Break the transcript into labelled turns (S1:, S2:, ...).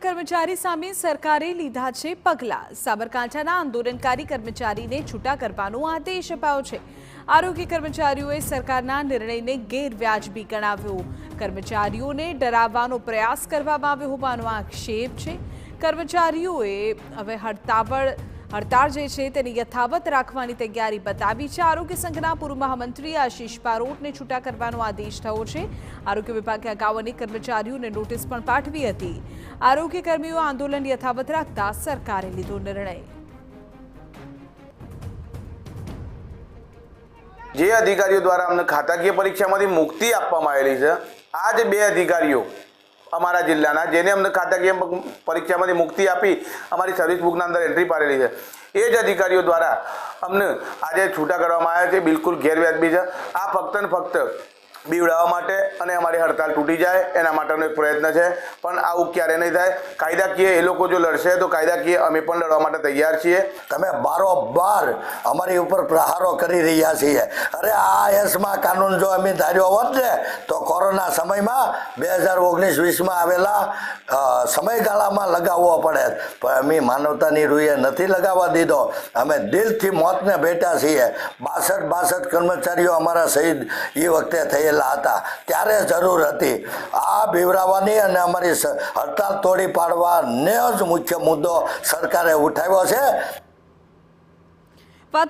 S1: કર્મચારી સામે સરકારે લીધા છે પગલાં। સાબરકાંઠાના આંદોલનકારી કર્મચારીને છૂટા કરવાનો આદેશ અપાયો છે। આરોગ્ય કર્મચારીઓએ સરકારના નિર્ણયને ગેરવ્યાજબી ગણાવ્યો। કર્મચારીઓને ડરાવવાનો પ્રયાસ કરવામાં આવ્યો હોવાનો આક્ષેપ છે। કર્મચારીઓએ હવે હડતાળ જે છે તેની યથાવત રાખવાની તૈયારી બતાવી છે। આરોગ્ય સંઘના પૂર્વ મહામંત્રી આશીષ બારોટને છૂટા કરવાનો આદેશ થયો છે। આરોગ્ય વિભાગે અગાઉ અનેક કર્મચારીઓને નોટિસ પણ પાઠવી હતી। આરોગ્ય કર્મીઓ આંદોલન યથાવત રાખતા સરકારે લીધો નિર્ણય।
S2: જે અધિકારીઓ દ્વારા અમને ખાતાકીય પરીક્ષામાંથી મુક્તિ આપવામાં આવેલી છે, આ જે બે અધિકારીઓ અમારા જિલ્લાના જેને અમને ખાતાકીય પરીક્ષામાંથી મુક્તિ આપી અમારી સર્વિસ બુકના અંદર એન્ટ્રી પાડેલી છે, એ જ અધિકારીઓ દ્વારા અમને આજે છૂટા કરવામાં આવ્યા છે। બિલકુલ ગેરવ્યાજબી છે। આ ફક્ત ને ફક્ત બીવડાવવા માટે અને અમારી હડતાલ તૂટી જાય એના માટેનો એક પ્રયત્ન છે, પણ આવું ક્યારે નહીં થાય। કાયદાકીય એ લોકો જો લડશે તો કાયદાકીય અમે પણ લડવા માટે તૈયાર છીએ।
S3: તમે બારોબાર અમારી ઉપર પ્રહારો કરી રહ્યા છીએ। અરે આ એસમાં કાનૂન જો અમે ધાર્યો હોત ને તો કોરોના સમયમાં 2019-20માં આવેલા સમયગાળામાં લગાવવો પડે, પણ અમે માનવતાની રૂએ નથી લગાવવા દીધો। અમે દિલથી મોતને ભેટ્યા છીએ। 62 કર્મચારીઓ અમારા શહીદ એ વખતે થયેલા હતા, ત્યારે જરૂર હતી આ બીવરાવાની અને અમારી હડતાલ તોડી પાડવાને જ મુખ્ય મુદ્દો સરકારે ઉઠાવ્યો છે।